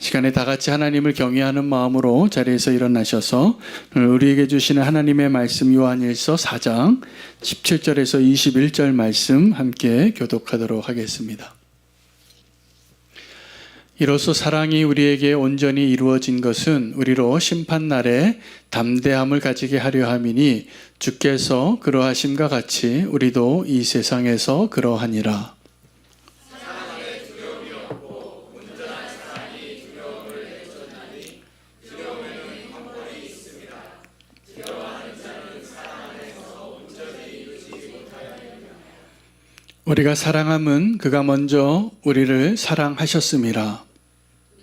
시간에 다 같이 하나님을 경외하는 마음으로 자리에서 일어나셔서 오늘 우리에게 주시는 하나님의 말씀 요한일서 4장 17절에서 21절 말씀 함께 교독하도록 하겠습니다. 이로써 사랑이 우리에게 온전히 이루어진 것은 우리로 심판날에 담대함을 가지게 하려 함이니 주께서 그러하심과 같이 우리도 이 세상에서 그러하니라. 우리가 사랑함은 그가 먼저 우리를 사랑하셨음이라.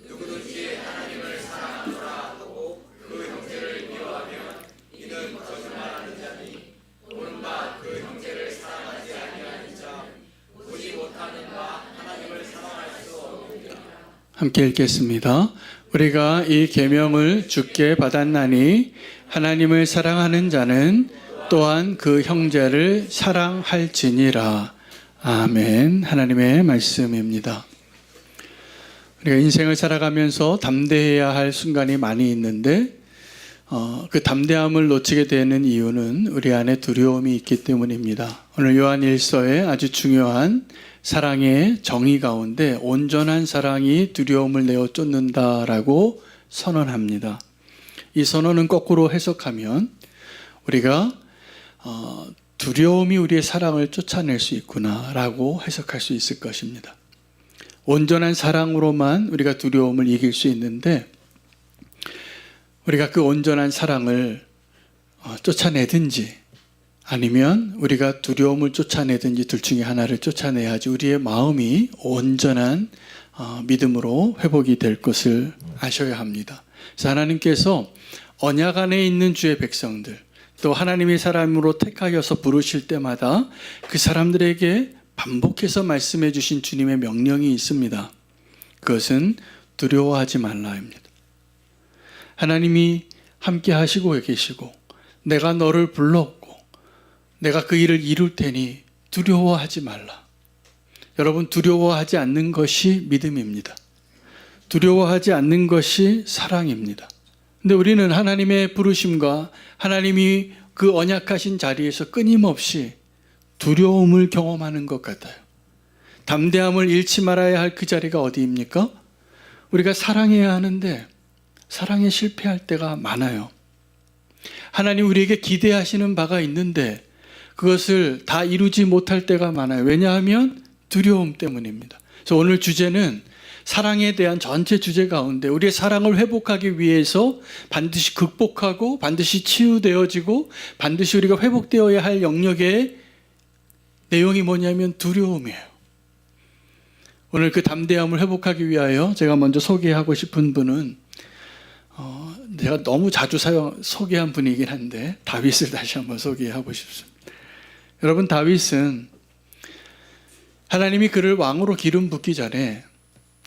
누구든지 하나님을 사랑하노라 하고 그 형제를 미워하면 이는 거짓말하는 자니 오른바 그 형제를 사랑하지 아니하는 자 보지 못하는 바 하나님을 사랑할 수 없느니라. 함께 읽겠습니다. 우리가 이 계명을 주께 받았나니 하나님을 사랑하는 자는 또한 그 형제를 사랑할지니라. 아멘. 하나님의 말씀입니다. 우리가 인생을 살아가면서 담대해야 할 순간이 많이 있는데 그 담대함을 놓치게 되는 이유는 우리 안에 두려움이 있기 때문입니다. 오늘 요한일서의 아주 중요한 사랑의 정의 가운데 온전한 사랑이 두려움을 내어 쫓는다라고 선언합니다. 이 선언은 거꾸로 해석하면 우리가 두려움이 우리의 사랑을 쫓아낼 수 있구나라고 해석할 수 있을 것입니다. 온전한 사랑으로만 우리가 두려움을 이길 수 있는데 우리가 그 온전한 사랑을 쫓아내든지 아니면 우리가 두려움을 쫓아내든지 둘 중에 하나를 쫓아내야지 우리의 마음이 온전한 믿음으로 회복이 될 것을 아셔야 합니다. 그래서 하나님께서 언약 안에 있는 주의 백성들 또 하나님의 사람으로 택하여서 부르실 때마다 그 사람들에게 반복해서 말씀해 주신 주님의 명령이 있습니다. 그것은 두려워하지 말라입니다. 하나님이 함께 하시고 계시고 내가 너를 불렀고 내가 그 일을 이룰 테니 두려워하지 말라. 여러분, 두려워하지 않는 것이 믿음입니다. 두려워하지 않는 것이 사랑입니다. 근데 우리는 하나님의 부르심과 하나님이 그 언약하신 자리에서 끊임없이 두려움을 경험하는 것 같아요. 담대함을 잃지 말아야 할 그 자리가 어디입니까? 우리가 사랑해야 하는데 사랑에 실패할 때가 많아요. 하나님 우리에게 기대하시는 바가 있는데 그것을 다 이루지 못할 때가 많아요. 왜냐하면 두려움 때문입니다. 그래서 오늘 주제는 사랑에 대한 전체 주제 가운데 우리의 사랑을 회복하기 위해서 반드시 극복하고 반드시 치유되어지고 반드시 우리가 회복되어야 할 영역의 내용이 뭐냐면 두려움이에요. 오늘 그 담대함을 회복하기 위하여 제가 먼저 소개하고 싶은 분은 제가 너무 자주 소개한 분이긴 한데 다윗을 다시 한번 소개하고 싶습니다. 여러분, 다윗은 하나님이 그를 왕으로 기름 붓기 전에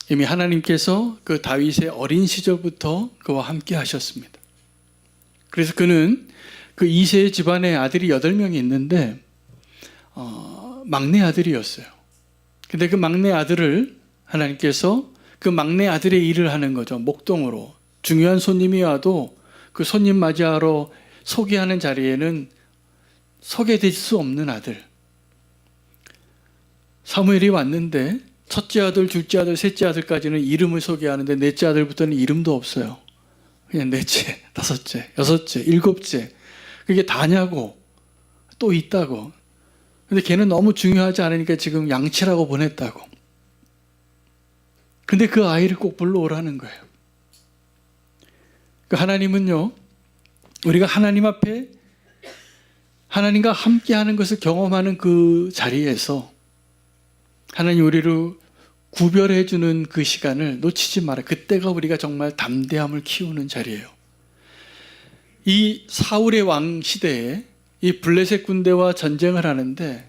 이미 하나님께서 그 다윗의 어린 시절부터 그와 함께 하셨습니다. 그래서 그는 그 이새의 집안에 아들이 8명이 있는데 막내 아들이었어요. 근데 그 막내 아들을 하나님께서 그 막내 아들의 일을 하는 거죠. 목동으로. 중요한 손님이 와도 그 손님 맞이하러 소개하는 자리에는 서게 될 수 없는 아들. 사무엘이 왔는데 첫째 아들, 둘째 아들, 셋째 아들까지는 이름을 소개하는데 넷째 아들부터는 이름도 없어요. 그냥 넷째, 다섯째, 여섯째, 일곱째. 그게 다냐고. 또 있다고. 근데 걔는 너무 중요하지 않으니까 지금 양치라고 보냈다고. 근데 그 아이를 꼭 불러오라는 거예요. 그 하나님은요, 우리가 하나님 앞에 하나님과 함께하는 것을 경험하는 그 자리에서 하나님 우리를 구별해 주는 그 시간을 놓치지 말아요. 그때가 우리가 정말 담대함을 키우는 자리예요. 이 사울의 왕 시대에 이 블레셋 군대와 전쟁을 하는데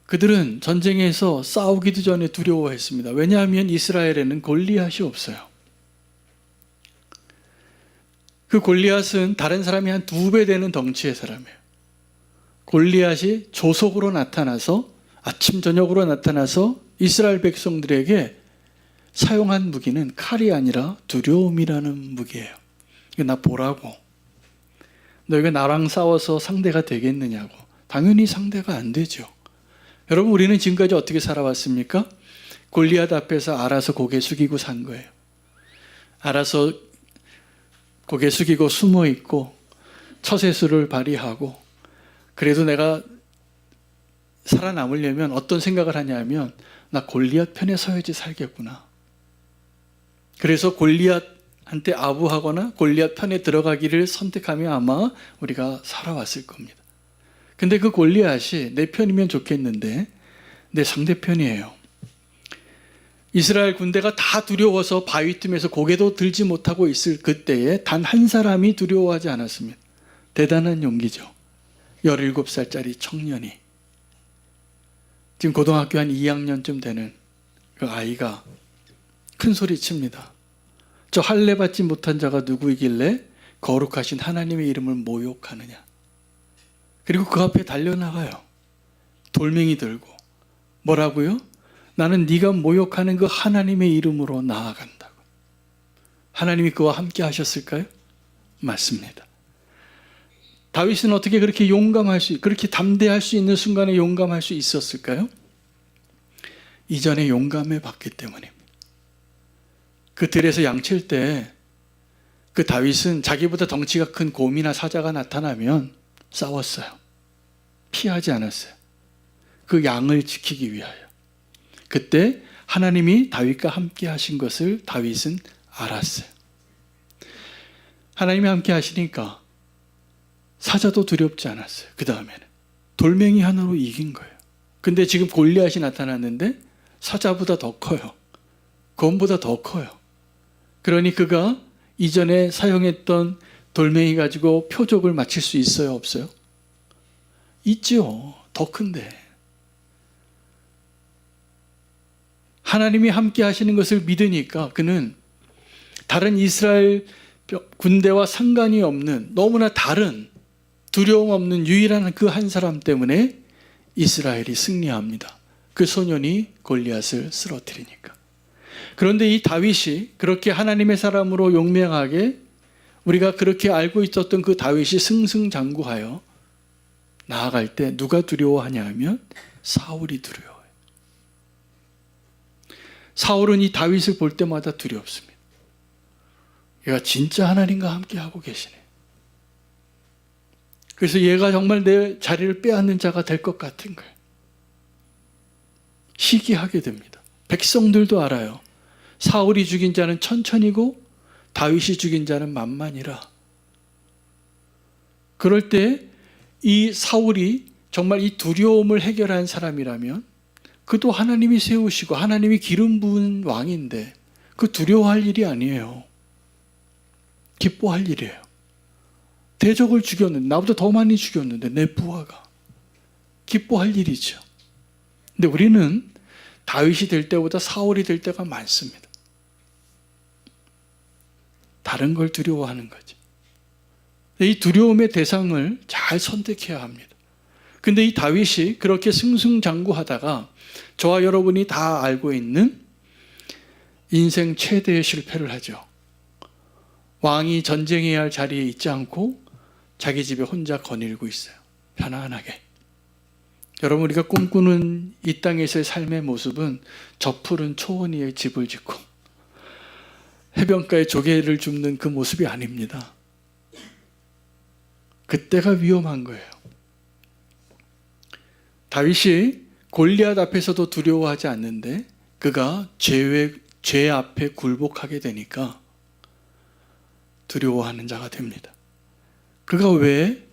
그들은 전쟁에서 싸우기도 전에 두려워했습니다. 왜냐하면 이스라엘에는 골리앗이 없어요. 그 골리앗은 다른 사람이 한 2배 되는 덩치의 사람이에요. 골리앗이 조속으로 나타나서 아침 저녁으로 나타나서 이스라엘 백성들에게 사용한 무기는 칼이 아니라 두려움이라는 무기예요. 이거 나 보라고. 너희가 나랑 싸워서 상대가 되겠느냐고. 당연히 상대가 안 되죠. 여러분, 우리는 지금까지 어떻게 살아왔습니까? 골리앗 앞에서 알아서 고개 숙이고 산 거예요. 알아서 고개 숙이고 숨어 있고 처세술을 발휘하고, 그래도 내가 살아남으려면 어떤 생각을 하냐면, 나 골리앗 편에 서야지 살겠구나. 그래서 골리앗한테 아부하거나 골리앗 편에 들어가기를 선택하며 아마 우리가 살아왔을 겁니다. 근데 그 골리앗이 내 편이면 좋겠는데 내 상대편이에요. 이스라엘 군대가 다 두려워서 바위 틈에서 고개도 들지 못하고 있을 그때에 단 한 사람이 두려워하지 않았습니다. 대단한 용기죠. 17살짜리 청년이, 지금 고등학교 한 2학년쯤 되는 그 아이가 큰 소리 칩니다. 저 할례 받지 못한 자가 누구이길래 거룩하신 하나님의 이름을 모욕하느냐. 그리고 그 앞에 달려나가요. 돌멩이 들고. 뭐라고요? 나는 네가 모욕하는 그 하나님의 이름으로 나아간다고. 하나님이 그와 함께 하셨을까요? 맞습니다. 다윗은 어떻게 그렇게 그렇게 담대할 수 있는 순간에 용감할 수 있었을까요? 이전에 용감해 봤기 때문입니다. 그 들에서 양칠 때 그 다윗은 자기보다 덩치가 큰 곰이나 사자가 나타나면 싸웠어요. 피하지 않았어요. 그 양을 지키기 위하여. 그때 하나님이 다윗과 함께 하신 것을 다윗은 알았어요. 하나님이 함께 하시니까 사자도 두렵지 않았어요. 그 다음에는 돌멩이 하나로 이긴 거예요. 근데 지금 골리앗이 나타났는데 사자보다 더 커요. 곰보다 더 커요. 그러니 그가 이전에 사용했던 돌멩이 가지고 표적을 맞힐 수 있어요? 없어요? 있죠. 더 큰데. 하나님이 함께 하시는 것을 믿으니까 그는 다른 이스라엘 군대와 상관이 없는, 너무나 다른, 두려움 없는 유일한 그 한 사람 때문에 이스라엘이 승리합니다. 그 소년이 골리앗을 쓰러뜨리니까. 그런데 이 다윗이 그렇게 하나님의 사람으로 용맹하게, 우리가 그렇게 알고 있었던 그 다윗이 승승장구하여 나아갈 때 누가 두려워하냐 하면 사울이 두려워해요. 사울은 이 다윗을 볼 때마다 두렵습니다. 얘가 진짜 하나님과 함께 하고 계시네. 그래서 얘가 정말 내 자리를 빼앗는 자가 될 것 같은 거예요. 시기하게 됩니다. 백성들도 알아요. 사울이 죽인 자는 천천히고 다윗이 죽인 자는 만만이라. 그럴 때 이 사울이 정말 이 두려움을 해결한 사람이라면, 그도 하나님이 세우시고 하나님이 기름 부은 왕인데 그 두려워할 일이 아니에요. 기뻐할 일이에요. 대적을 죽였는데, 나보다 더 많이 죽였는데 내 부하가. 기뻐할 일이죠. 근데 우리는 다윗이 될 때보다 사울이 될 때가 많습니다. 다른 걸 두려워하는 거죠. 이 두려움의 대상을 잘 선택해야 합니다. 근데 이 다윗이 그렇게 승승장구하다가 저와 여러분이 다 알고 있는 인생 최대의 실패를 하죠. 왕이 전쟁해야 할 자리에 있지 않고 자기 집에 혼자 거닐고 있어요. 편안하게. 여러분, 우리가 꿈꾸는 이 땅에서의 삶의 모습은 저 푸른 초원 위에 집을 짓고 해변가에 조개를 줍는 그 모습이 아닙니다. 그때가 위험한 거예요. 다윗이 골리앗 앞에서도 두려워하지 않는데 그가 죄 앞에 굴복하게 되니까 두려워하는 자가 됩니다. 그가 왜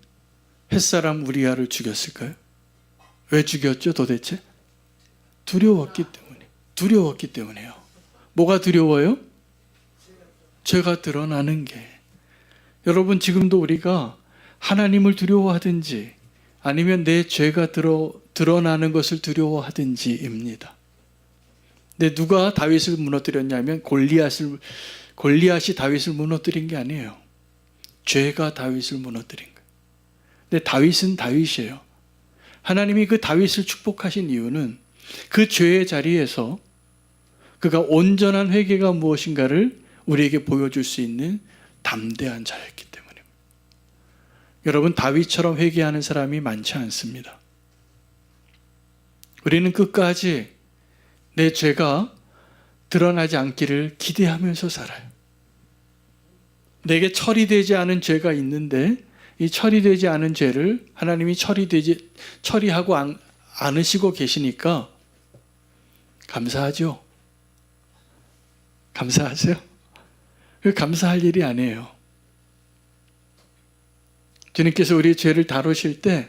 햇사람 우리아를 죽였을까요? 왜 죽였죠 도대체? 두려웠기 때문에요. 뭐가 두려워요? 죄가 드러나는 게. 여러분, 지금도 우리가 하나님을 두려워하든지 아니면 내 죄가 드러나는 것을 두려워하든지입니다. 근데 누가 다윗을 무너뜨렸냐면 골리앗이 다윗을 무너뜨린 게 아니에요. 죄가 다윗을 무너뜨린 거예요. 근데 다윗은 다윗이에요. 하나님이 그 다윗을 축복하신 이유는 그 죄의 자리에서 그가 온전한 회개가 무엇인가를 우리에게 보여줄 수 있는 담대한 자였기 때문입니다. 여러분, 다윗처럼 회개하는 사람이 많지 않습니다. 우리는 끝까지 내 죄가 드러나지 않기를 기대하면서 살아요. 내게 처리되지 않은 죄가 있는데 이 처리되지 않은 죄를 하나님이 처리하고 않으시고 계시니까 감사하죠. 감사하세요? 감사할 일이 아니에요. 주님께서 우리의 죄를 다루실 때,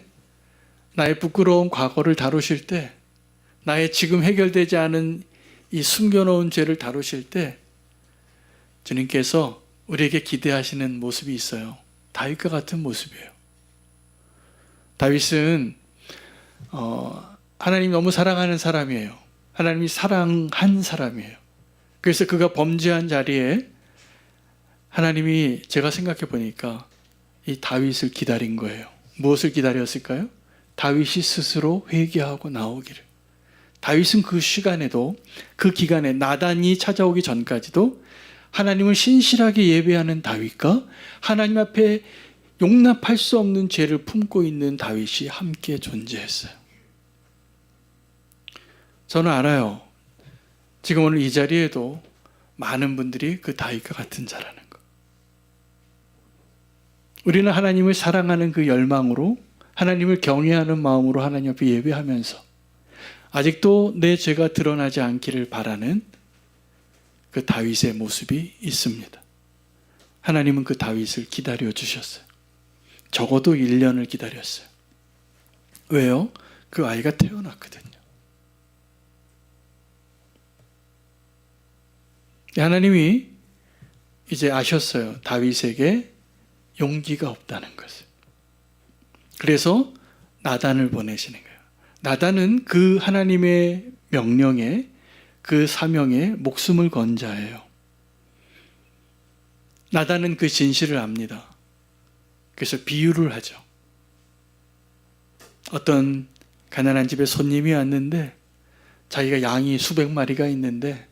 나의 부끄러운 과거를 다루실 때, 나의 지금 해결되지 않은 이 숨겨놓은 죄를 다루실 때 주님께서 우리에게 기대하시는 모습이 있어요. 다윗과 같은 모습이에요. 다윗은 하나님이 너무 사랑하는 사람이에요. 하나님이 사랑한 사람이에요. 그래서 그가 범죄한 자리에 하나님이, 제가 생각해 보니까 이 다윗을 기다린 거예요. 무엇을 기다렸을까요? 다윗이 스스로 회개하고 나오기를. 다윗은 그 시간에도, 그 기간에 나단이 찾아오기 전까지도 하나님을 신실하게 예배하는 다윗과 하나님 앞에 용납할 수 없는 죄를 품고 있는 다윗이 함께 존재했어요. 저는 알아요. 지금 오늘 이 자리에도 많은 분들이 그 다윗과 같은 자라는 것. 우리는 하나님을 사랑하는 그 열망으로, 하나님을 경외하는 마음으로 하나님 앞에 예배하면서 아직도 내 죄가 드러나지 않기를 바라는 그 다윗의 모습이 있습니다. 하나님은 그 다윗을 기다려 주셨어요. 적어도 1년을 기다렸어요. 왜요? 그 아이가 태어났거든요. 하나님이 이제 아셨어요. 다윗에게 용기가 없다는 것을. 그래서 나단을 보내시는 거예요. 나단은 그 하나님의 명령에, 그 사명에 목숨을 건 자예요. 나단은 그 진실을 압니다. 그래서 비유를 하죠. 어떤 가난한 집에 손님이 왔는데 자기가 양이 수백 마리가 있는데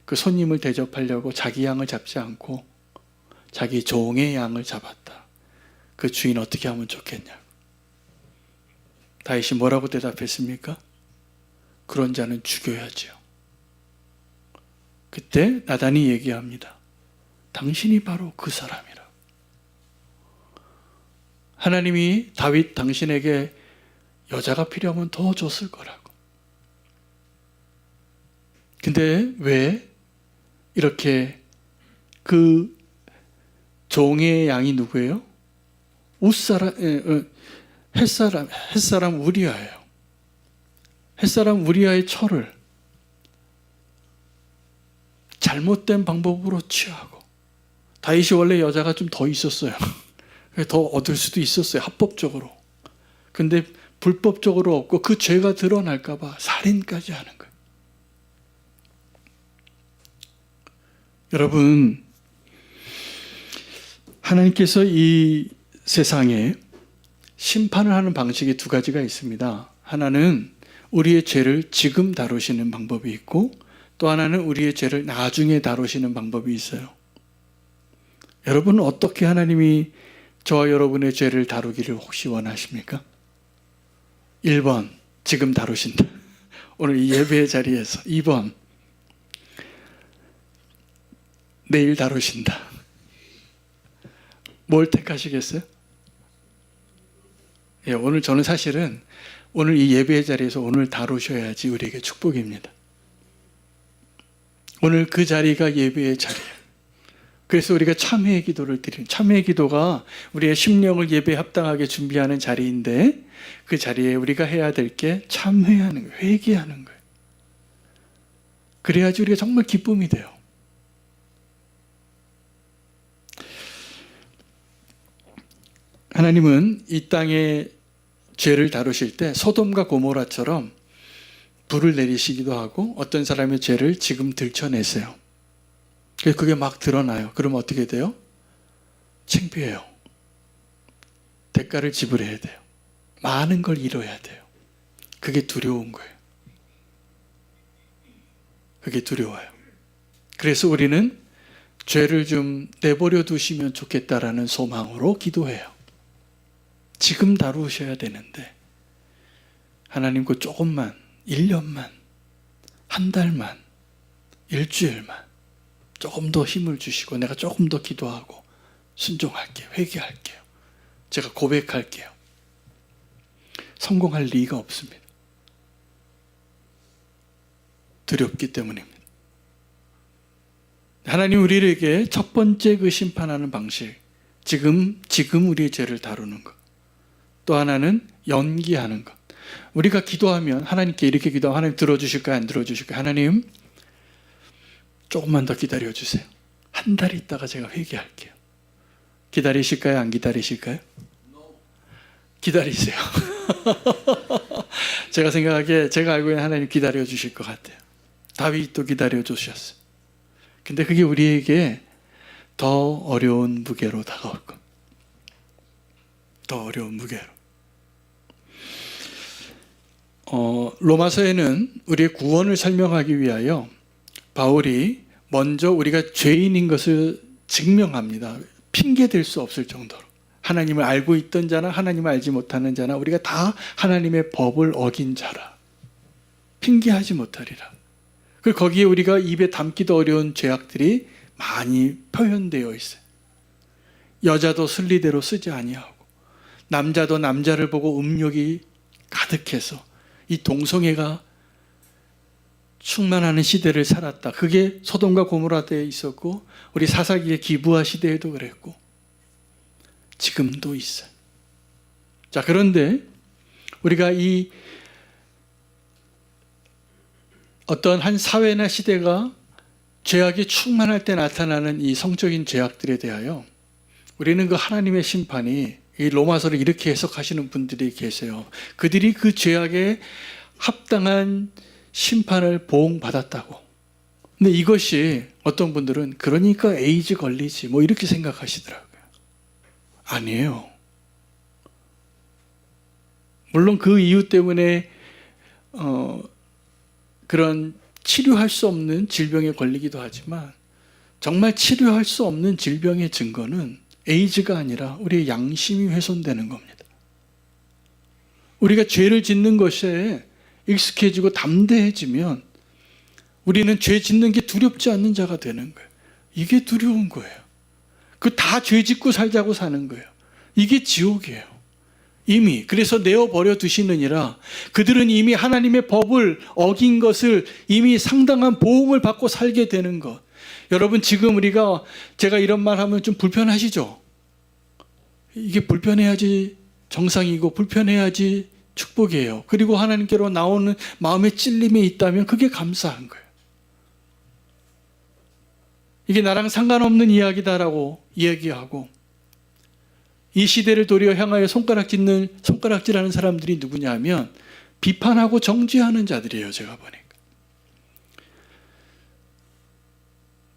그 손님을 대접하려고 자기 양을 잡지 않고 자기 종의 양을 잡았다. 그 주인 어떻게 하면 좋겠냐고. 다윗이 뭐라고 대답했습니까? 그런 자는 죽여야지요. 그때 나단이 얘기합니다. 당신이 바로 그 사람이라. 하나님이 다윗 당신에게 여자가 필요하면 더 줬을 거라고. 근데 왜 이렇게 그 종의 양이 누구예요? 햇사람 우리아예요. 햇사람 우리아의 철을 잘못된 방법으로 취하고, 다윗이 원래 여자가 좀 더 있었어요. 더 얻을 수도 있었어요. 합법적으로. 근데 불법적으로 얻고 그 죄가 드러날까 봐 살인까지 하는 거예요. 여러분, 하나님께서 이 세상에 심판을 하는 방식이 두 가지가 있습니다. 하나는 우리의 죄를 지금 다루시는 방법이 있고, 또 하나는 우리의 죄를 나중에 다루시는 방법이 있어요. 여러분은 어떻게 하나님이 저와 여러분의 죄를 다루기를 혹시 원하십니까? 1번, 지금 다루신다. 오늘 이 예배의 자리에서. 2번, 내일 다루신다. 뭘 택하시겠어요? 예, 오늘 저는 사실은 오늘 이 예배의 자리에서 오늘 다루셔야지 우리에게 축복입니다. 오늘 그 자리가 예배의 자리예요. 그래서 우리가 참회의 기도를 드리는, 참회의 기도가 우리의 심령을 예배에 합당하게 준비하는 자리인데, 그 자리에 우리가 해야 될 게 참회하는 거예요. 회개하는 거예요. 그래야지 우리가 정말 기쁨이 돼요. 하나님은 이 땅의 죄를 다루실 때 소돔과 고모라처럼 불을 내리시기도 하고 어떤 사람의 죄를 지금 들춰내세요. 그래서 그게 막 드러나요. 그러면 어떻게 돼요? 창피해요. 대가를 지불해야 돼요. 많은 걸 잃어야 돼요. 그게 두려운 거예요. 그게 두려워요. 그래서 우리는 죄를 좀 내버려 두시면 좋겠다라는 소망으로 기도해요. 지금 다루셔야 되는데 하나님 그 조금만, 1년만, 한 달만, 일주일만 조금 더 힘을 주시고 내가 조금 더 기도하고 순종할게요. 회개할게요. 제가 고백할게요. 성공할 리가 없습니다. 두렵기 때문입니다. 하나님 우리에게 첫 번째 그 심판하는 방식, 지금 우리의 죄를 다루는 것. 또 하나는 연기하는 것. 우리가 기도하면 하나님께 이렇게 기도하면 하나님 들어주실까요? 안 들어주실까요? 하나님 조금만 더 기다려주세요. 한 달 있다가 제가 회개할게요. 기다리실까요? 안 기다리실까요? 기다리세요. 제가 생각하기에 제가 알고 있는 하나님 기다려주실 것 같아요. 다윗도 기다려주셨어요. 근데 그게 우리에게 더 어려운 무게로 다가올 겁니다. 더 어려운 무게로. 로마서에는 우리의 구원을 설명하기 위하여 바울이 먼저 우리가 죄인인 것을 증명합니다. 핑계댈 수 없을 정도로. 하나님을 알고 있던 자나 하나님을 알지 못하는 자나 우리가 다 하나님의 법을 어긴 자라. 핑계하지 못하리라. 그리고 거기에 우리가 입에 담기도 어려운 죄악들이 많이 표현되어 있어요. 여자도 순리대로 쓰지 아니하고 남자도 남자를 보고 음욕이 가득해서 이 동성애가 충만하는 시대를 살았다. 그게 소돔과 고모라 때에 있었고 우리 사사기의 기브아 시대에도 그랬고 지금도 있어요. 자, 그런데 우리가 이 어떤 한 사회나 시대가 죄악이 충만할 때 나타나는 이 성적인 죄악들에 대하여 우리는 그 하나님의 심판이 이 로마서를 이렇게 해석하시는 분들이 계세요. 그들이 그 죄악에 합당한 심판을 보응받았다고. 근데 이것이 어떤 분들은 그러니까 에이즈 걸리지 뭐 이렇게 생각하시더라고요. 아니에요. 물론 그 이유 때문에 그런 치료할 수 없는 질병에 걸리기도 하지만 정말 치료할 수 없는 질병의 증거는 에이즈가 아니라 우리의 양심이 훼손되는 겁니다. 우리가 죄를 짓는 것에 익숙해지고 담대해지면 우리는 죄 짓는 게 두렵지 않는 자가 되는 거예요. 이게 두려운 거예요. 그 다 죄 짓고 살자고 사는 거예요. 이게 지옥이에요. 이미 그래서 내어버려 두시느니라. 그들은 이미 하나님의 법을 어긴 것을 이미 상당한 보응을 받고 살게 되는 것. 여러분 지금 제가 이런 말 하면 좀 불편하시죠? 이게 불편해야지 정상이고 불편해야지 축복이에요. 그리고 하나님께로 나오는 마음의 찔림이 있다면 그게 감사한 거예요. 이게 나랑 상관없는 이야기다라고 이야기하고 이 시대를 도리어 향하여 손가락질하는 사람들이 누구냐 하면 비판하고 정죄하는 자들이에요. 제가 보니까.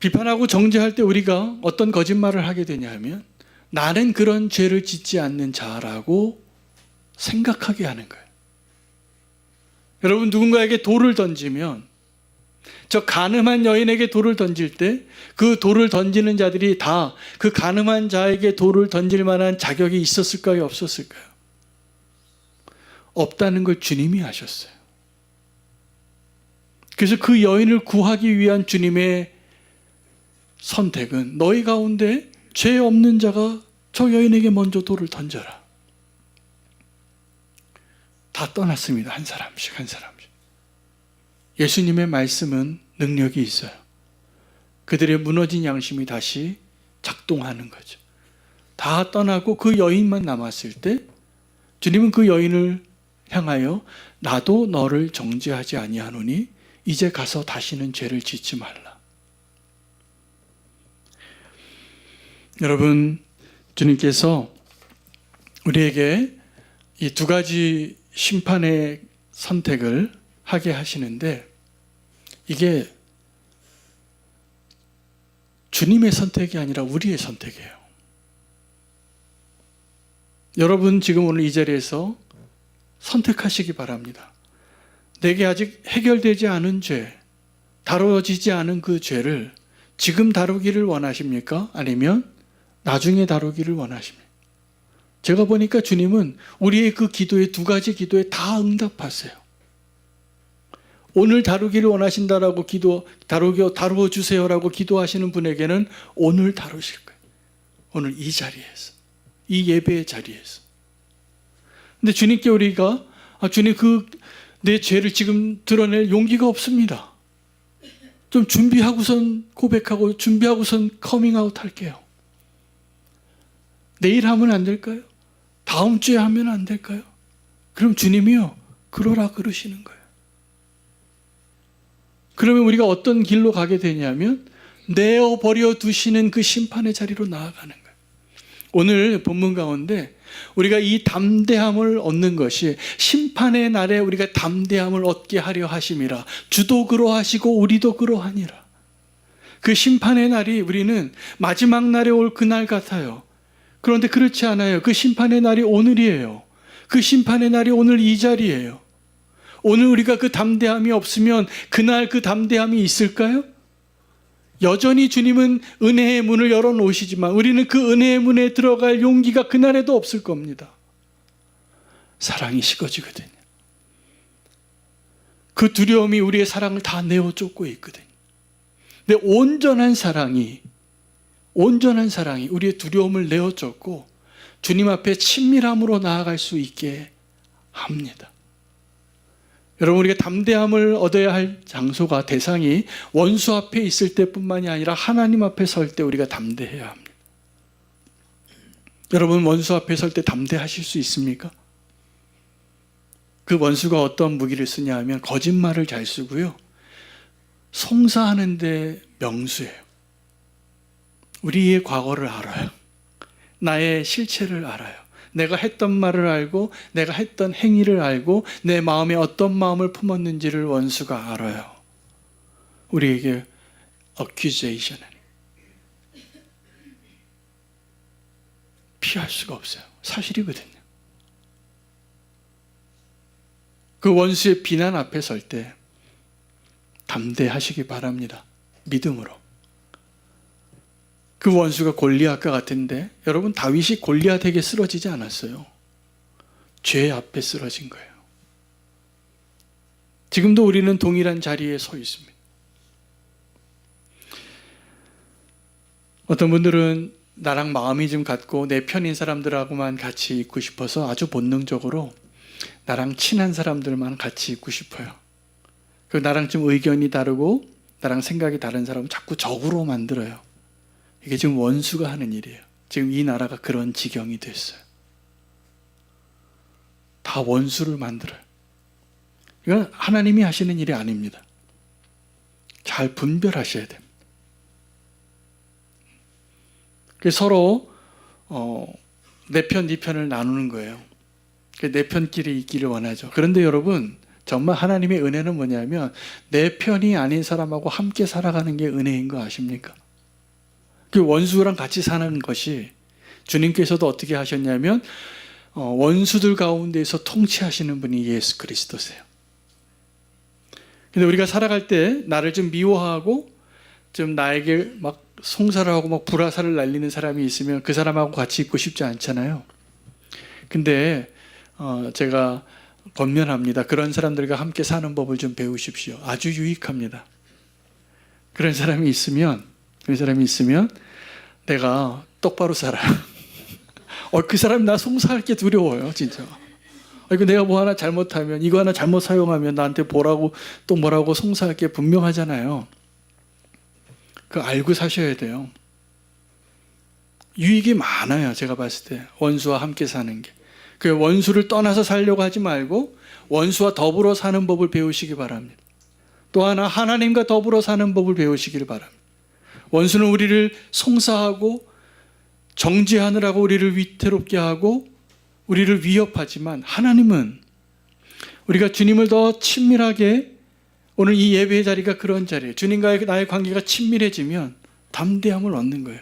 비판하고 정죄할 때 우리가 어떤 거짓말을 하게 되냐 하면 나는 그런 죄를 짓지 않는 자라고 생각하게 하는 거예요. 여러분 누군가에게 돌을 던지면 저 가늠한 여인에게 돌을 던질 때 그 돌을 던지는 자들이 다 그 가늠한 자에게 돌을 던질 만한 자격이 있었을까요? 없었을까요? 없다는 걸 주님이 아셨어요. 그래서 그 여인을 구하기 위한 주님의 선택은 너희 가운데 죄 없는 자가 저 여인에게 먼저 돌을 던져라. 다 떠났습니다. 한 사람씩. 예수님의 말씀은 능력이 있어요. 그들의 무너진 양심이 다시 작동하는 거죠. 다 떠나고 그 여인만 남았을 때 주님은 그 여인을 향하여 나도 너를 정죄하지 아니하노니 이제 가서 다시는 죄를 짓지 말라. 여러분 주님께서 우리에게 이 두 가지 심판의 선택을 하게 하시는데 이게 주님의 선택이 아니라 우리의 선택이에요. 여러분 지금 오늘 이 자리에서 선택하시기 바랍니다. 내게 아직 해결되지 않은 죄, 다뤄지지 않은 그 죄를 지금 다루기를 원하십니까? 아니면 나중에 다루기를 원하십니까? 제가 보니까 주님은 우리의 그 기도에, 두 가지 기도에 다 응답하세요. 오늘 다루기를 원하신다라고 다루어 주세요라고 기도하시는 분에게는 오늘 다루실 거예요. 오늘 이 자리에서, 이 예배의 자리에서. 근데 주님께 우리가 주님 내 죄를 지금 드러낼 용기가 없습니다. 좀 준비하고선 고백하고 준비하고선 커밍아웃 할게요. 내일 하면 안 될까요? 다음 주에 하면 안 될까요? 그럼 주님이요, 그러라 그러시는 거예요. 그러면 우리가 어떤 길로 가게 되냐면 내어버려 두시는 그 심판의 자리로 나아가는 거예요. 오늘 본문 가운데 우리가 이 담대함을 얻는 것이 심판의 날에 우리가 담대함을 얻게 하려 하심이라. 주도 그러하시고 우리도 그러하니라. 그 심판의 날이 우리는 마지막 날에 올 그날 같아요. 그런데 그렇지 않아요. 그 심판의 날이 오늘이에요. 그 심판의 날이 오늘 이 자리예요. 오늘 우리가 그 담대함이 없으면 그날 그 담대함이 있을까요? 여전히 주님은 은혜의 문을 열어놓으시지만 우리는 그 은혜의 문에 들어갈 용기가 그날에도 없을 겁니다. 사랑이 식어지거든요. 그 두려움이 우리의 사랑을 다 내어 쫓고 있거든요. 근데 온전한 사랑이 우리의 두려움을 내어 쫓고 주님 앞에 친밀함으로 나아갈 수 있게 합니다. 여러분, 우리가 담대함을 얻어야 할 장소가, 대상이 원수 앞에 있을 때뿐만이 아니라 하나님 앞에 설 때 우리가 담대해야 합니다. 여러분, 원수 앞에 설 때 담대하실 수 있습니까? 그 원수가 어떤 무기를 쓰냐 하면 거짓말을 잘 쓰고요, 송사하는데 명수예요. 우리의 과거를 알아요. 나의 실체를 알아요. 내가 했던 말을 알고 내가 했던 행위를 알고 내 마음에 어떤 마음을 품었는지를 원수가 알아요. 우리에게 accusation, 피할 수가 없어요. 사실이거든요. 그 원수의 비난 앞에 설 때 담대하시기 바랍니다. 믿음으로. 그 원수가 골리앗과 같은데 여러분, 다윗이 골리앗에게 쓰러지지 않았어요. 죄 앞에 쓰러진 거예요. 지금도 우리는 동일한 자리에 서 있습니다. 어떤 분들은 나랑 마음이 좀 같고 내 편인 사람들하고만 같이 있고 싶어서 아주 본능적으로 나랑 친한 사람들만 같이 있고 싶어요. 그리고 나랑 좀 의견이 다르고 나랑 생각이 다른 사람은 자꾸 적으로 만들어요. 이게 지금 원수가 하는 일이에요. 지금 이 나라가 그런 지경이 됐어요. 다 원수를 만들어요. 이건 하나님이 하시는 일이 아닙니다. 잘 분별하셔야 됩니다. 그래서 서로 내 편, 네 편을 나누는 거예요. 내 편끼리 있기를 원하죠. 그런데 여러분, 정말 하나님의 은혜는 뭐냐면 내 편이 아닌 사람하고 함께 살아가는 게 은혜인 거 아십니까? 그 원수랑 같이 사는 것이 주님께서도 어떻게 하셨냐면 원수들 가운데에서 통치하시는 분이 예수 그리스도세요. 근데 우리가 살아갈 때 나를 좀 미워하고 좀 나에게 막 송사를 하고 막 불화살을 날리는 사람이 있으면 그 사람하고 같이 있고 싶지 않잖아요. 근데 제가 권면합니다. 그런 사람들과 함께 사는 법을 좀 배우십시오. 아주 유익합니다. 그런 사람이 있으면 내가 똑바로 살아요. 그 사람이 나 송사할 게 두려워요, 진짜. 이거 내가 뭐 하나 잘못하면, 이거 하나 잘못 사용하면 나한테 또 뭐라고 송사할 게 분명하잖아요. 그거 알고 사셔야 돼요. 유익이 많아요, 제가 봤을 때. 원수와 함께 사는 게. 그 원수를 떠나서 살려고 하지 말고 원수와 더불어 사는 법을 배우시기 바랍니다. 또 하나, 하나님과 더불어 사는 법을 배우시기를 바랍니다. 원수는 우리를 송사하고 정죄하느라고 우리를 위태롭게 하고 우리를 위협하지만 하나님은 우리가 주님을 더 친밀하게, 오늘 이 예배의 자리가 그런 자리예요. 주님과의 나의 관계가 친밀해지면 담대함을 얻는 거예요.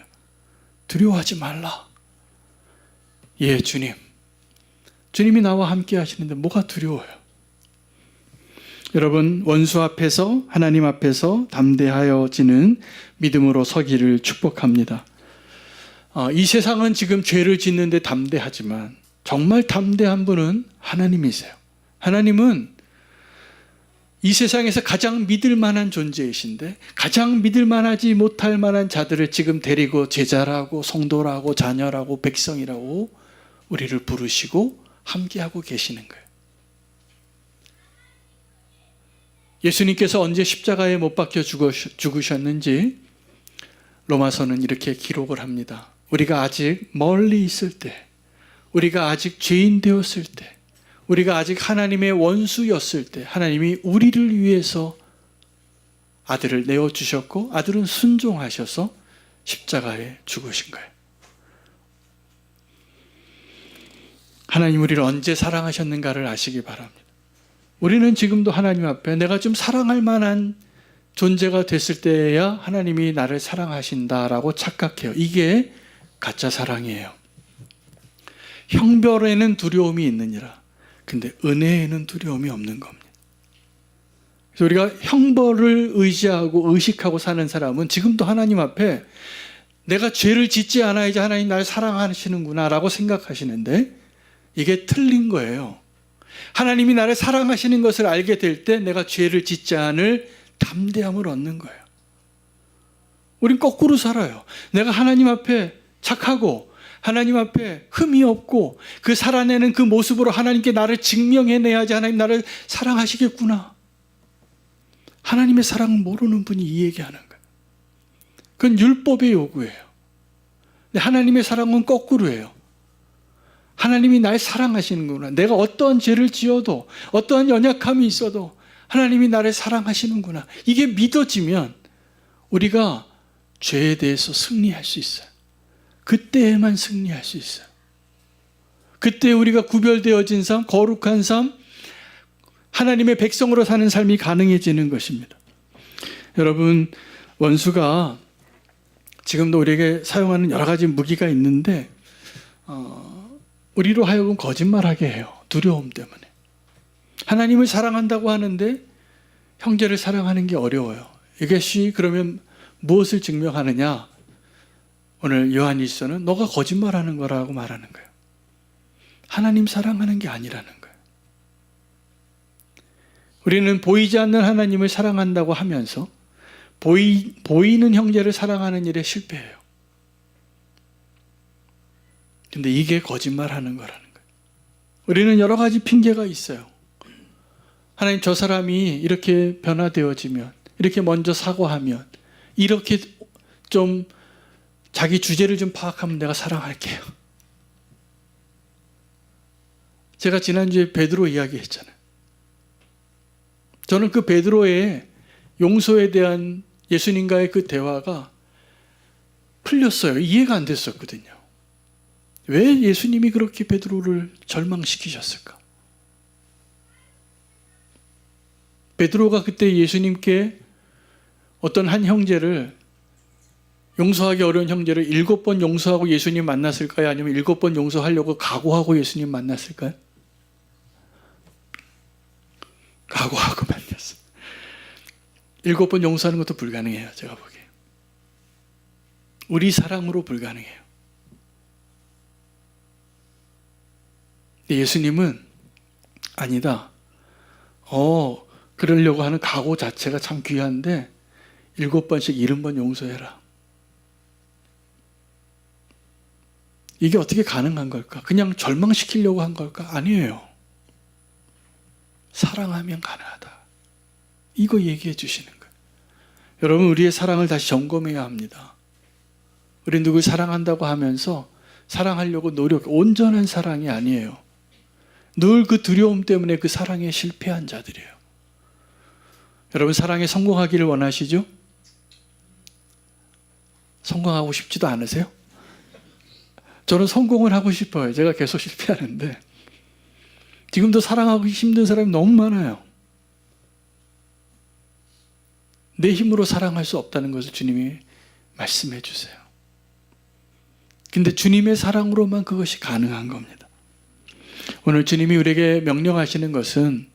두려워하지 말라. 예, 주님이 나와 함께 하시는데 뭐가 두려워요? 여러분, 원수 앞에서, 하나님 앞에서 담대하여지는 믿음으로 서기를 축복합니다. 이 세상은 지금 죄를 짓는데 담대하지만 정말 담대한 분은 하나님이세요. 하나님은 이 세상에서 가장 믿을 만한 존재이신데 가장 믿을 만하지 못할 만한 자들을 지금 데리고 제자라고 성도라고 자녀라고 백성이라고 우리를 부르시고 함께하고 계시는 거예요. 예수님께서 언제 십자가에 못 박혀 죽으셨는지 로마서는 이렇게 기록을 합니다. 우리가 아직 멀리 있을 때, 우리가 아직 죄인 되었을 때, 우리가 아직 하나님의 원수였을 때 하나님이 우리를 위해서 아들을 내어주셨고 아들은 순종하셔서 십자가에 죽으신 거예요. 하나님 우리를 언제 사랑하셨는가를 아시기 바랍니다. 우리는 지금도 하나님 앞에 내가 좀 사랑할 만한 존재가 됐을 때야 하나님이 나를 사랑하신다라고 착각해요. 이게 가짜 사랑이에요. 형벌에는 두려움이 있느니라. 근데 은혜에는 두려움이 없는 겁니다. 그래서 우리가 형벌을 의지하고 의식하고 사는 사람은 지금도 하나님 앞에 내가 죄를 짓지 않아야지 하나님 나를 사랑하시는구나 라고 생각하시는데 이게 틀린 거예요. 하나님이 나를 사랑하시는 것을 알게 될 때 내가 죄를 짓지 않을 담대함을 얻는 거예요. 우린 거꾸로 살아요. 내가 하나님 앞에 착하고 하나님 앞에 흠이 없고 그 살아내는 그 모습으로 하나님께 나를 증명해내야지 하나님 나를 사랑하시겠구나. 하나님의 사랑을 모르는 분이 이 얘기하는 거예요. 그건 율법의 요구예요. 근데 하나님의 사랑은 거꾸로예요. 하나님이 날 사랑하시는구나. 내가 어떠한 죄를 지어도 어떠한 연약함이 있어도 하나님이 나를 사랑하시는구나. 이게 믿어지면 우리가 죄에 대해서 승리할 수 있어요. 그때에만 승리할 수 있어요. 그때 우리가 구별되어진 삶, 거룩한 삶, 하나님의 백성으로 사는 삶이 가능해지는 것입니다. 여러분, 원수가 지금도 우리에게 사용하는 여러 가지 무기가 있는데 우리로 하여금 거짓말하게 해요. 두려움 때문에. 하나님을 사랑한다고 하는데 형제를 사랑하는 게 어려워요. 이것이 그러면 무엇을 증명하느냐? 오늘 요한일서는 너가 거짓말하는 거라고 말하는 거예요. 하나님 사랑하는 게 아니라는 거예요. 우리는 보이지 않는 하나님을 사랑한다고 하면서 보이는 형제를 사랑하는 일에 실패해요. 근데 이게 거짓말하는 거라는 거예요. 우리는 여러 가지 핑계가 있어요. 하나님 저 사람이 이렇게 변화되어지면, 이렇게 먼저 사과하면, 이렇게 좀 자기 주제를 좀 파악하면 내가 사랑할게요. 제가 지난주에 베드로 이야기했잖아요. 저는 그 베드로의 용서에 대한 예수님과의 그 대화가 풀렸어요. 이해가 안 됐었거든요. 왜 예수님이 그렇게 베드로를 절망시키셨을까? 베드로가 그때 예수님께 어떤 한 형제를 용서하기 어려운 형제를 7번 용서하고 예수님 만났을까요? 아니면 7번 용서하려고 각오하고 예수님 만났을까요? 각오하고 만났어요. 7번 용서하는 것도 불가능해요. 제가 보기에. 우리 사랑으로 불가능해요. 근데 예수님은 아니다. 그러려고 하는 각오 자체가 참 귀한데 7번씩 70번 용서해라. 이게 어떻게 가능한 걸까? 그냥 절망시키려고 한 걸까? 아니에요. 사랑하면 가능하다. 이거 얘기해 주시는 거예요. 여러분, 우리의 사랑을 다시 점검해야 합니다. 우리 누굴 사랑한다고 하면서 사랑하려고 온전한 사랑이 아니에요. 늘 그 두려움 때문에 그 사랑에 실패한 자들이에요. 여러분, 사랑에 성공하기를 원하시죠? 성공하고 싶지도 않으세요? 저는 성공을 하고 싶어요. 제가 계속 실패하는데 지금도 사랑하기 힘든 사람이 너무 많아요. 내 힘으로 사랑할 수 없다는 것을 주님이 말씀해 주세요. 근데 주님의 사랑으로만 그것이 가능한 겁니다. 오늘 주님이 우리에게 명령하시는 것은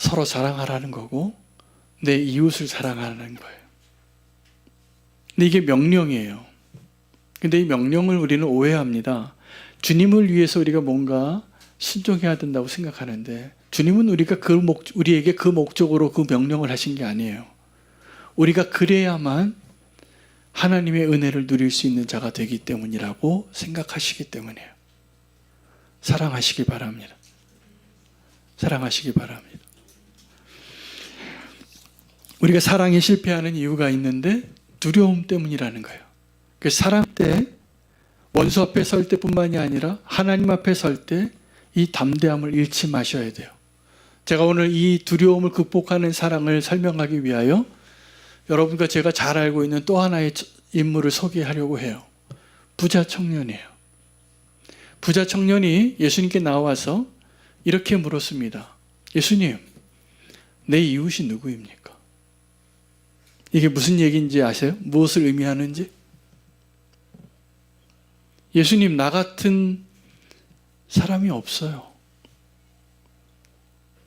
서로 사랑하라는 거고 내 이웃을 사랑하라는 거예요. 근데 이게 명령이에요. 근데 이 명령을 우리는 오해합니다. 주님을 위해서 우리가 뭔가 순종해야 된다고 생각하는데 주님은 우리에게 그 목적으로 그 명령을 하신 게 아니에요. 우리가 그래야만 하나님의 은혜를 누릴 수 있는 자가 되기 때문이라고 생각하시기 때문이에요. 사랑하시기 바랍니다. 사랑하시기 바랍니다. 우리가 사랑에 실패하는 이유가 있는데 두려움 때문이라는 거예요. 그 사랑 때 원수 앞에 설 때뿐만이 아니라 하나님 앞에 설 때 이 담대함을 잃지 마셔야 돼요. 제가 오늘 이 두려움을 극복하는 사랑을 설명하기 위하여 여러분과 제가 잘 알고 있는 또 하나의 인물을 소개하려고 해요. 부자 청년이에요. 부자 청년이 예수님께 나와서 이렇게 물었습니다. 예수님, 내 이웃이 누구입니까? 이게 무슨 얘기인지 아세요? 무엇을 의미하는지? 예수님, 나 같은 사람이 없어요.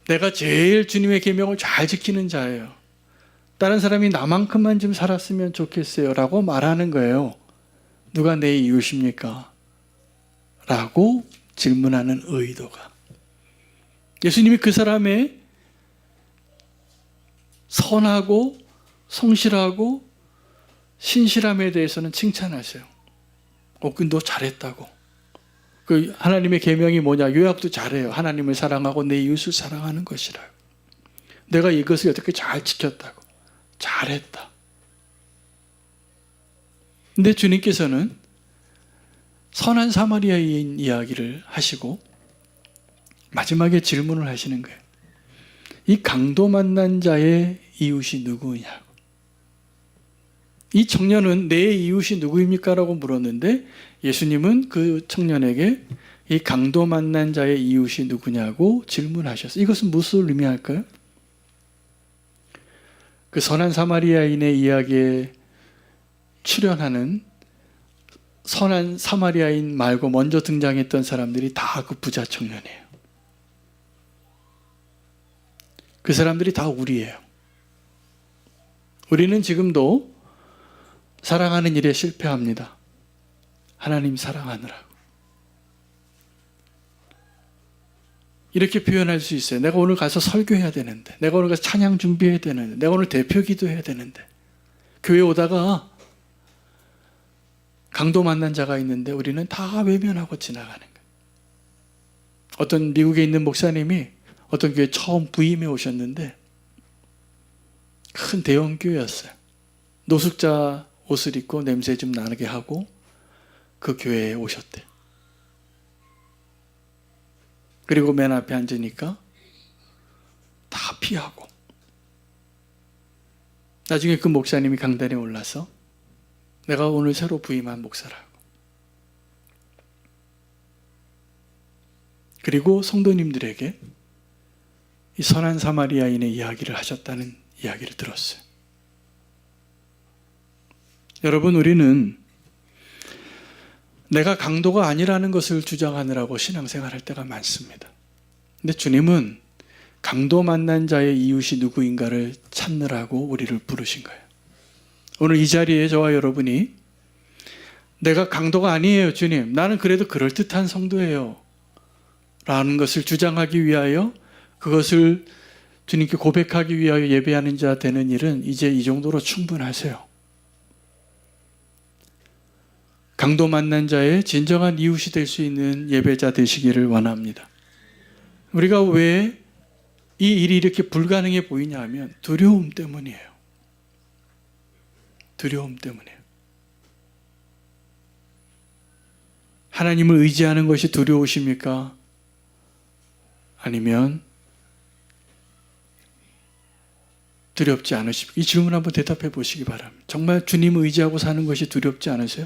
내가 제일 주님의 계명을 잘 지키는 자예요. 다른 사람이 나만큼만 좀 살았으면 좋겠어요 라고 말하는 거예요. 누가 내 이웃입니까? 라고 질문하는 의도가. 예수님이 그 사람의 선하고 성실하고 신실함에 대해서는 칭찬하세요. 너 잘했다고. 그 하나님의 계명이 뭐냐? 요약도 잘해요. 하나님을 사랑하고 내 이웃을 사랑하는 것이라고. 내가 이것을 어떻게 잘 지켰다고. 잘했다. 근데 주님께서는 선한 사마리아인 이야기를 하시고 마지막에 질문을 하시는 거예요. 이 강도 만난 자의 이웃이 누구냐고. 이 청년은 내 이웃이 누구입니까? 라고 물었는데 예수님은 그 청년에게 이 강도 만난 자의 이웃이 누구냐고 질문하셨어요. 이것은 무엇을 의미할까요? 그 선한 사마리아인의 이야기에 출연하는 선한 사마리아인 말고 먼저 등장했던 사람들이 다 그 부자 청년이에요. 그 사람들이 다 우리예요. 우리는 지금도 사랑하는 일에 실패합니다. 하나님 사랑하느라고. 이렇게 표현할 수 있어요. 내가 오늘 가서 설교해야 되는데, 내가 오늘 가서 찬양 준비해야 되는데, 내가 오늘 대표 기도해야 되는데, 교회 오다가 강도 만난 자가 있는데 우리는 다 외면하고 지나가는 거예요. 어떤 미국에 있는 목사님이 어떤 교회 처음 부임해 오셨는데 큰 대형 교회였어요. 노숙자 옷을 입고 냄새 좀 나게 하고 그 교회에 오셨대. 그리고 맨 앞에 앉으니까 다 피하고. 나중에 그 목사님이 강단에 올라서 내가 오늘 새로 부임한 목사라고. 그리고 성도님들에게 이 선한 사마리아인의 이야기를 하셨다는 이야기를 들었어요. 여러분, 우리는 내가 강도가 아니라는 것을 주장하느라고 신앙생활할 때가 많습니다. 근데 주님은 강도 만난 자의 이웃이 누구인가를 찾느라고 우리를 부르신 거예요. 오늘 이 자리에 저와 여러분이 내가 강도가 아니에요, 주님. 나는 그래도 그럴듯한 성도예요. 라는 것을 주장하기 위하여 그것을 주님께 고백하기 위하여 예배하는 자 되는 일은 이제 이 정도로 충분하세요. 강도 만난 자의 진정한 이웃이 될 수 있는 예배자 되시기를 원합니다. 우리가 왜 이 일이 이렇게 불가능해 보이냐 하면 두려움 때문이에요. 두려움 때문이에요. 하나님을 의지하는 것이 두려우십니까? 아니면 두렵지 않으십니까? 이 질문 한번 대답해 보시기 바랍니다. 정말 주님을 의지하고 사는 것이 두렵지 않으세요?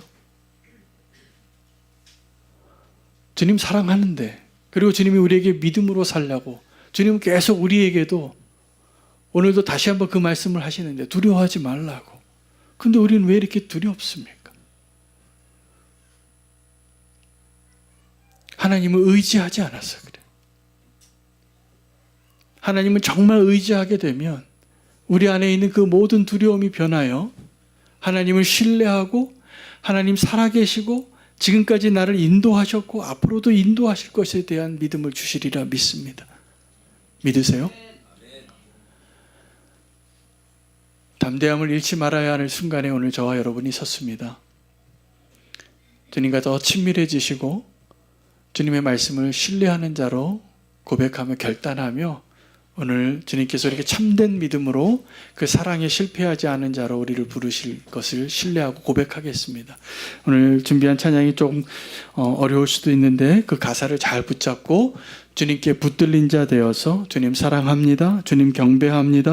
주님 사랑하는데, 그리고 주님이 우리에게 믿음으로 살라고 주님은 계속 우리에게도 오늘도 다시 한번 그 말씀을 하시는데 두려워하지 말라고. 근데 우리는 왜 이렇게 두렵습니까? 하나님을 의지하지 않아서 그래요. 하나님을 정말 의지하게 되면 우리 안에 있는 그 모든 두려움이 변하여 하나님을 신뢰하고 하나님 살아계시고 지금까지 나를 인도하셨고 앞으로도 인도하실 것에 대한 믿음을 주시리라 믿습니다. 믿으세요? 담대함을 잃지 말아야 하는 순간에 오늘 저와 여러분이 섰습니다. 주님과 더 친밀해지시고 주님의 말씀을 신뢰하는 자로 고백하며 결단하며 오늘 주님께서 이렇게 참된 믿음으로 그 사랑에 실패하지 않은 자로 우리를 부르실 것을 신뢰하고 고백하겠습니다. 오늘 준비한 찬양이 조금 어려울 수도 있는데 그 가사를 잘 붙잡고 주님께 붙들린 자 되어서 주님 사랑합니다. 주님 경배합니다.